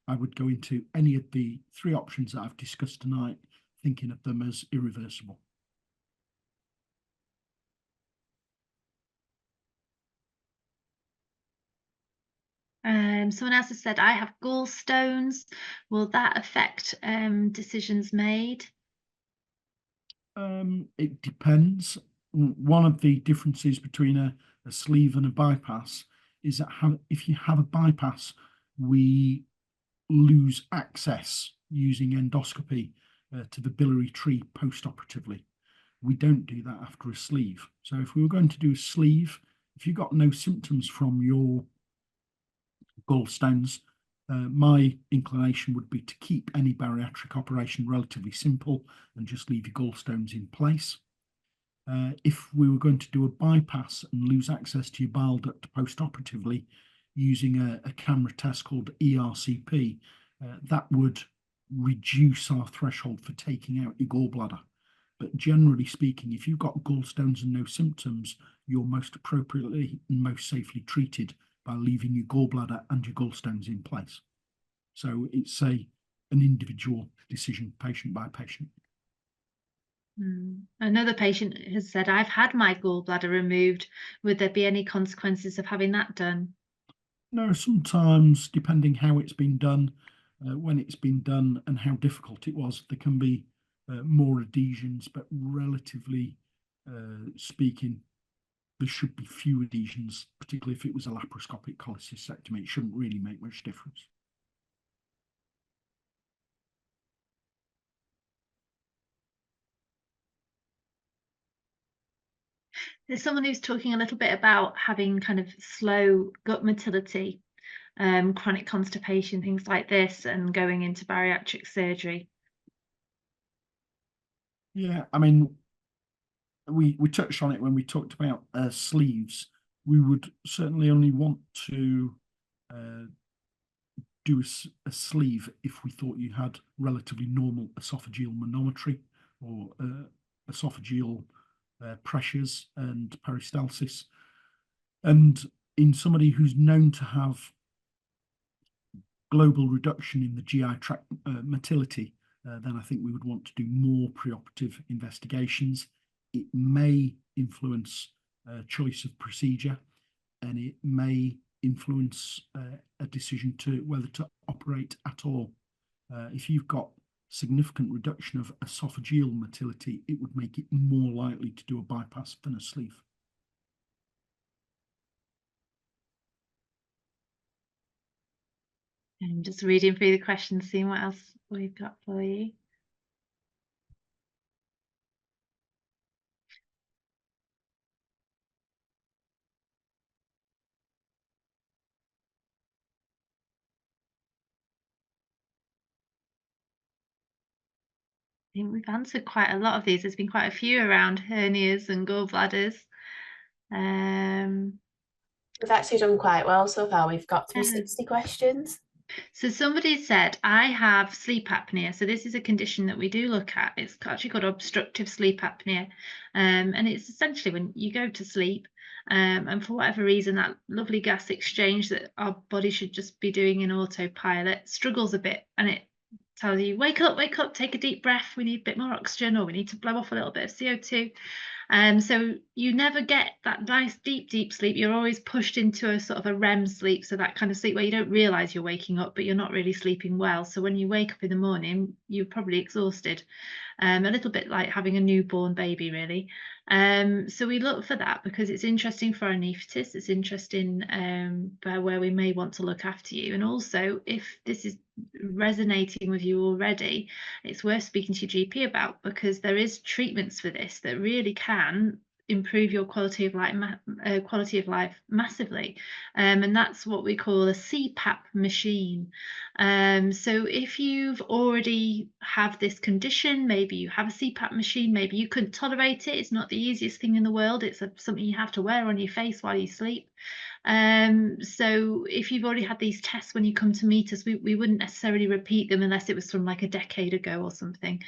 I would go into any of the three options that I've discussed tonight, thinking of them as irreversible. Someone else has said, I have gallstones. Will that affect decisions made? It depends. One of the differences between a sleeve and a bypass is that if you have a bypass, we lose access using endoscopy to the biliary tree post-operatively. We don't do that after a sleeve. So if we were going to do a sleeve, if you got no symptoms from your gallstones, my inclination would be to keep any bariatric operation relatively simple and just leave your gallstones in place. If we were going to do a bypass and lose access to your bile duct post-operatively using a camera test called ERCP, that would reduce our threshold for taking out your gallbladder. But generally speaking, if you've got gallstones and no symptoms, you're most appropriately and most safely treated by leaving your gallbladder and your gallstones in place. So it's an individual decision, patient by patient. Another patient has said, I've had my gallbladder removed. Would there be any consequences of having that done? No, sometimes, depending how it's been done, when it's been done and how difficult it was, there can be more adhesions, but relatively speaking, there should be few adhesions, particularly if it was a laparoscopic cholecystectomy. It shouldn't really make much difference. There's someone who's talking a little bit about having kind of slow gut motility, chronic constipation, things like this, and going into bariatric surgery. Yeah, I mean, we touched on it when we talked about sleeves. We would certainly only want to do a sleeve if we thought you had relatively normal esophageal manometry or esophageal pressures and peristalsis. And in somebody who's known to have global reduction in the GI tract motility, then I think we would want to do more preoperative investigations. It may influence choice of procedure, and it may influence a decision to whether to operate at all. If you've got significant reduction of esophageal motility, it would make it more likely to do a bypass than a sleeve. I'm just reading through the questions, seeing what else we've got for you. I think we've answered quite a lot of these. There's been quite a few around hernias and gallbladders. We've actually done quite well so far. We've got through 60 questions. So somebody said, I have sleep apnea. So this is a condition that we do look at. It's actually called obstructive sleep apnea. And it's essentially when you go to sleep and for whatever reason, that lovely gas exchange that our body should just be doing in autopilot struggles a bit, and it tells you, wake up, take a deep breath. We need a bit more oxygen, or we need to blow off a little bit of CO2. So you never get that nice deep sleep. You're always pushed into a sort of a REM sleep, so that kind of sleep where you don't realize you're waking up, but you're not really sleeping well. So when you wake up in the morning, you're probably exhausted, a little bit like having a newborn baby, really. So we look for that because it's interesting for our anaesthetists. It's interesting where we may want to look after you, and also if this is resonating with you already, it's worth speaking to your GP about, because there is treatments for this that really can improve your quality of life massively, and that's what we call a CPAP machine. So if you've already have this condition, maybe you have a CPAP machine, maybe you couldn't tolerate it, it's not the easiest thing in the world, it's something you have to wear on your face while you sleep. So if you've already had these tests when you come to meet us, we wouldn't necessarily repeat them unless it was from like a decade ago or something.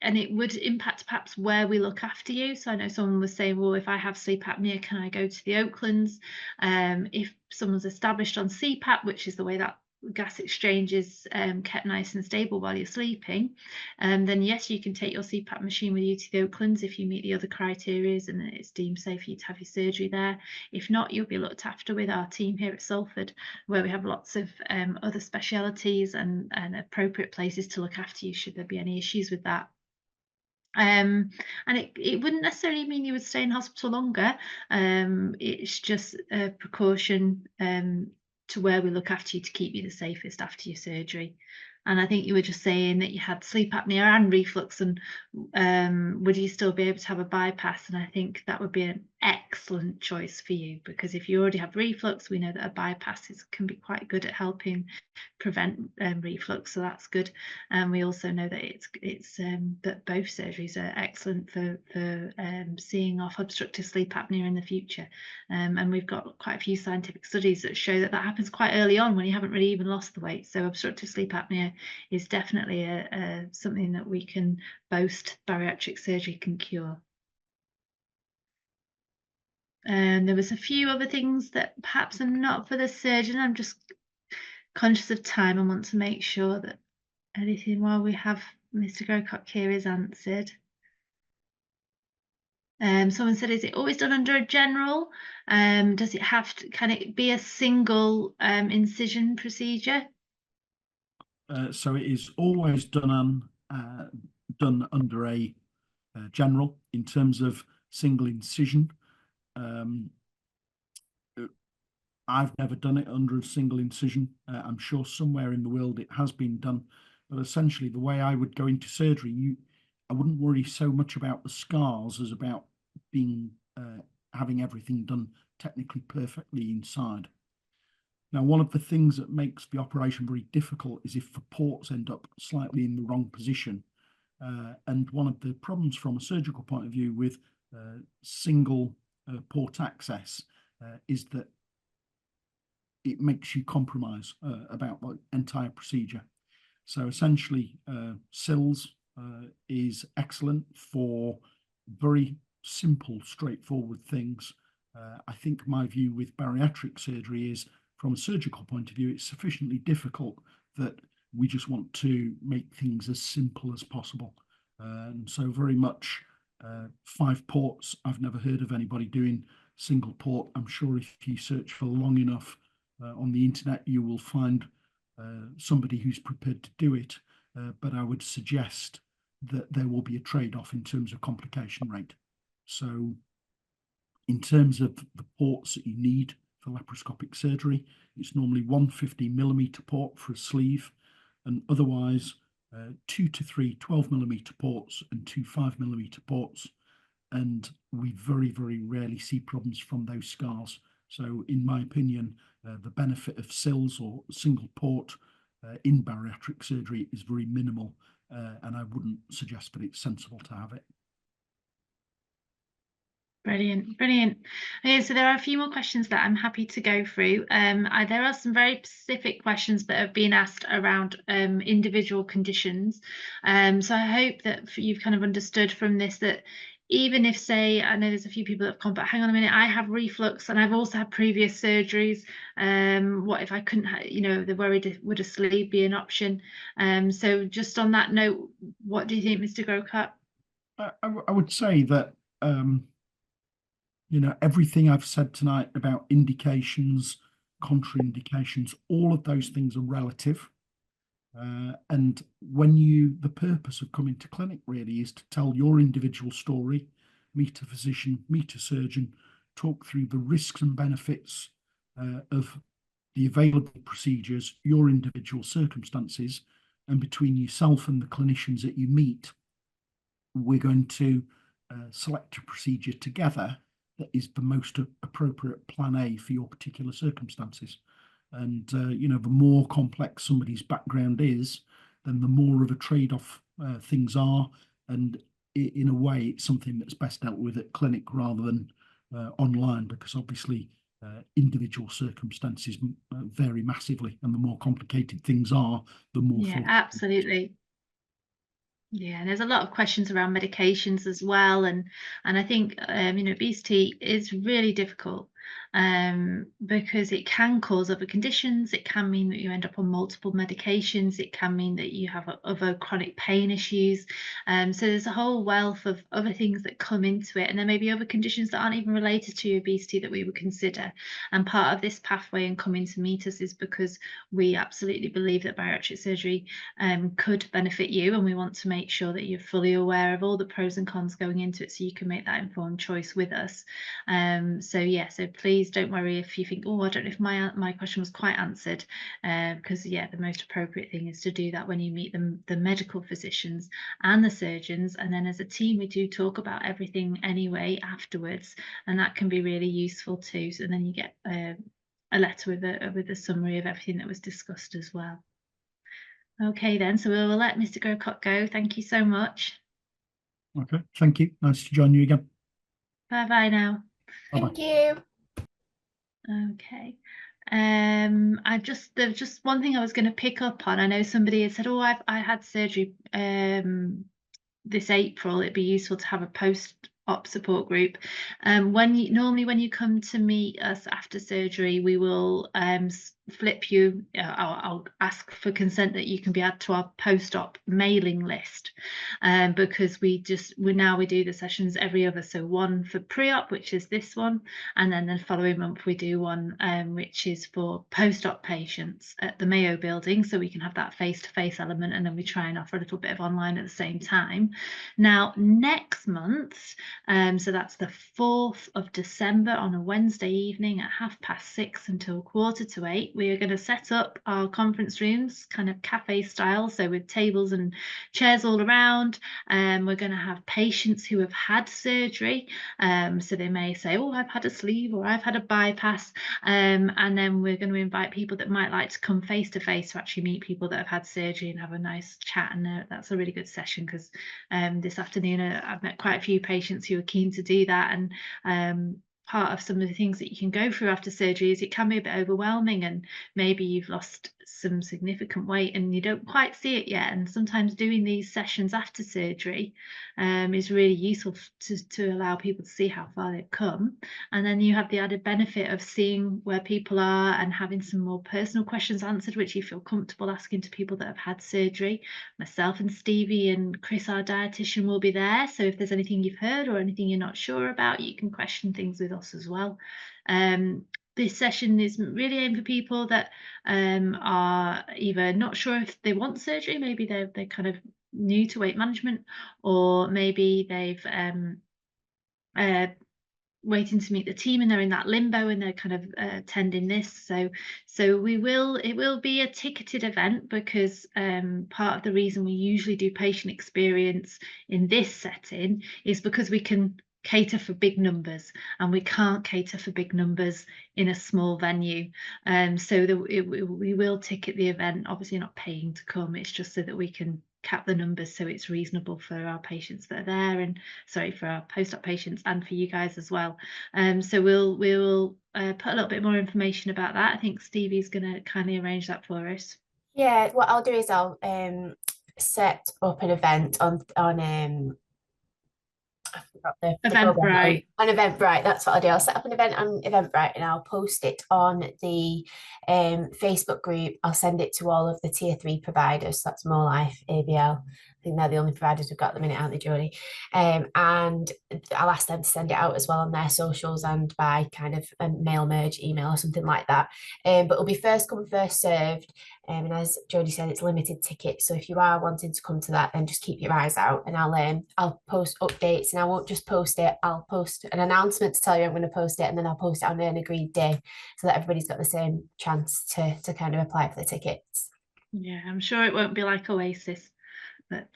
And it would impact perhaps where we look after you. So I know someone was saying, well, if I have sleep apnea, can I go to the Oaklands? If someone's established on CPAP, which is the way that gas exchange is kept nice and stable while you're sleeping, then yes, you can take your CPAP machine with you to the Oaklands if you meet the other criteria and it's deemed safe for you to have your surgery there. If not, you'll be looked after with our team here at Salford, where we have lots of other specialities and appropriate places to look after you should there be any issues with that. And it wouldn't necessarily mean you would stay in hospital longer. It's just a precaution to where we look after you to keep you the safest after your surgery. And I think you were just saying that you had sleep apnea and reflux, and would you still be able to have a bypass? And I think that would be an excellent choice for you, because if you already have reflux, we know that a bypass can be quite good at helping prevent reflux, so that's good. And we also know that it's that both surgeries are excellent for seeing off obstructive sleep apnea in the future. And we've got quite a few scientific studies that show that happens quite early on when you haven't really even lost the weight. So obstructive sleep apnea is definitely something that we can boast bariatric surgery can cure. And there was a few other things that perhaps are not for the surgeon. I'm just conscious of time and want to make sure that anything while we have Mr. Grocock here is answered. Someone said, is it always done under a general? Does it have to, can it be a single incision procedure? So it is always done under a general in terms of single incision. I've never done it under a single incision. I'm sure somewhere in the world it has been done, but essentially the way I would go into surgery, I wouldn't worry so much about the scars as about being having everything done technically perfectly inside. Now, one of the things that makes the operation very difficult is if the ports end up slightly in the wrong position. And one of the problems from a surgical point of view with single port access is that it makes you compromise about the entire procedure. So essentially, SILS is excellent for very simple, straightforward things. I think my view with bariatric surgery is, from a surgical point of view, it's sufficiently difficult that we just want to make things as simple as possible. And so very much 5 ports. I've never heard of anybody doing single port. I'm sure if you search for long enough on the internet, you will find somebody who's prepared to do it. But I would suggest that there will be a trade-off in terms of complication rate. So in terms of the ports that you need for laparoscopic surgery, it's normally 150mm port for a sleeve, and otherwise 2 to 3 12mm ports and 2 5mm ports. And we very, very rarely see problems from those scars. So in my opinion, the benefit of SILS or single port in bariatric surgery is very minimal, and I wouldn't suggest that it's sensible to have it. Brilliant, brilliant. Okay, so there are a few more questions that I'm happy to go through. There are some very specific questions that have been asked around individual conditions. So I hope that you've kind of understood from this that even if, say, I know there's a few people that have come, but hang on a minute, I have reflux and I've also had previous surgeries. What if I couldn't, they're worried, would a sleeve be an option? So just on that note, what do you think, Mr. Grocott? I would say that everything I've said tonight about indications, contraindications, all of those things are relative. And the purpose of coming to clinic really is to tell your individual story, meet a physician, meet a surgeon, talk through the risks and benefits of the available procedures, your individual circumstances, and between yourself and the clinicians that you meet, we're going to select a procedure together that is the most appropriate plan A for your particular circumstances. And, the more complex somebody's background is, then the more of a trade-off things are. And in a way, it's something that's best dealt with at clinic rather than online, because obviously individual circumstances vary massively. And the more complicated things are, the more. Yeah, absolutely. Yeah, and there's a lot of questions around medications as well, and I think obesity is really difficult because it can cause other conditions. It can mean that you end up on multiple medications. It can mean that you have other chronic pain issues. So there's a whole wealth of other things that come into it, and there may be other conditions that aren't even related to obesity that we would consider. And part of this pathway and coming to meet us is because we absolutely believe that bariatric surgery could benefit you, and we want to make sure that you're fully aware of all the pros and cons going into it so you can make that informed choice with us. So please don't worry if you think, oh, I don't know if my question was quite answered, because the most appropriate thing is to do that when you meet the medical physicians and the surgeons, and then as a team we do talk about everything anyway afterwards, and that can be really useful too. So then you get a letter with a summary of everything that was discussed as well. Okay then, so we'll let Mr. Grocott go. Thank you so much. Okay, thank you. Nice to join you again. Bye now. Thank you. Okay. There's just one thing I was going to pick up on. I know somebody had said, oh, I had surgery this April. It'd be useful to have a post-op support group. Normally when you come to meet us after surgery, we will flip you. I'll ask for consent that you can be added to our post-op mailing list, because we do the sessions every other. So one for pre-op, which is this one, and then the following month we do one which is for post-op patients at the Mayo building, so we can have that face-to-face element, and then we try and offer a little bit of online at the same time. Now next month, so that's the 4th of December on a Wednesday evening at 6:30 until 7:45. we are going to set up our conference rooms kind of cafe style, so with tables and chairs all around. We're going to have patients who have had surgery, so they may say, oh, I've had a sleeve or I've had a bypass, and then we're going to invite people that might like to come face to face to actually meet people that have had surgery and have a nice chat. And that's a really good session, because this afternoon I've met quite a few patients who are keen to do that. And part of some of the things that you can go through after surgery is it can be a bit overwhelming, and maybe you've lost some significant weight and you don't quite see it yet. And sometimes doing these sessions after surgery is really useful to allow people to see how far they've come. And then you have the added benefit of seeing where people are and having some more personal questions answered, which you feel comfortable asking to people that have had surgery. Myself and Stevie and Chris, our dietitian, will be there, so if there's anything you've heard or anything you're not sure about, you can question things with us as well. This session is really aimed for people that are either not sure if they want surgery, maybe they're kind of new to weight management, or maybe they've waiting to meet the team and they're in that limbo and they're kind of attending this. So it will be a ticketed event, because part of the reason we usually do patient experience in this setting is because we can cater for big numbers, and we can't cater for big numbers in a small venue. So we will ticket the event. Obviously, you're not paying to come, it's just so that we can cap the numbers so it's reasonable for our patients that are there, and sorry, for our post-op patients and for you guys as well. So we'll put a little bit more information about that. I think Stevie's going to kindly arrange that for us. Yeah, what I'll do is I'll set up an event on I forgot the Eventbrite. On Eventbrite, that's what I'll do. I'll set up an event on Eventbrite and I'll post it on the Facebook group. I'll send it to all of the tier 3 providers. So that's More Life, ABL. I think they're the only providers we've got at the minute, aren't they, Jodie? And I'll ask them to send it out as well on their socials and by kind of a mail merge email or something like that. But it'll be first come, first served. And as Jodie said, it's limited tickets. So if you are wanting to come to that, then just keep your eyes out, and I'll post updates, and I won't just post it. I'll post an announcement to tell you I'm going to post it, and then I'll post it on an agreed day so that everybody's got the same chance to kind of apply for the tickets. Yeah, I'm sure it won't be like Oasis, but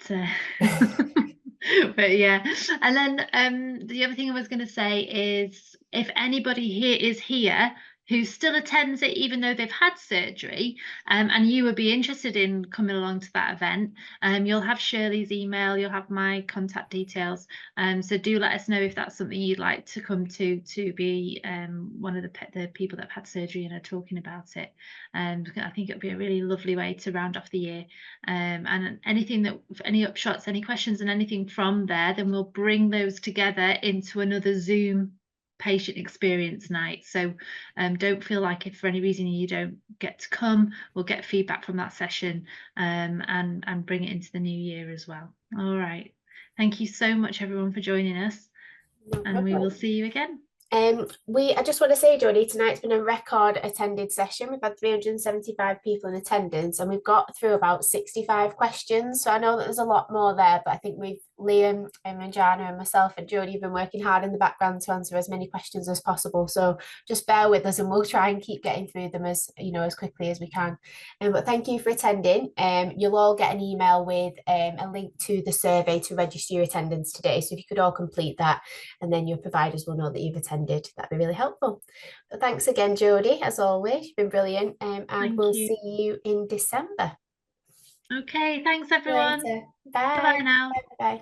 but yeah. And then the other thing I was going to say is, if anybody here is here who still attends it even though they've had surgery, and you would be interested in coming along to that event, you'll have Shirley's email, you'll have my contact details, so do let us know if that's something you'd like to come to be one of the people that have had surgery and are talking about it. And I think it'll be a really lovely way to round off the year. And anything that, any upshots, any questions and anything from there, then we'll bring those together into another Zoom patient experience night. So don't feel like if for any reason you don't get to come, we'll get feedback from that session and bring it into the new year as well. All right, thank you so much everyone for joining us. No problem. We will see you again. I just want to say, Jodie, tonight's been a record attended session. We've had 375 people in attendance, and we've got through about 65 questions. So I know that there's a lot more there, but I think Liam and Manjana and myself and Jodie have been working hard in the background to answer as many questions as possible. So just bear with us, and we'll try and keep getting through them as quickly as we can. But thank you for attending. You'll all get an email with a link to the survey to register your attendance today. So if you could all complete that, and then your providers will know that you've attended. That'd be really helpful. But thanks again, Jodie, as always. You've been brilliant, and we'll see you in December. Okay, thanks everyone. Bye. Bye now. Bye.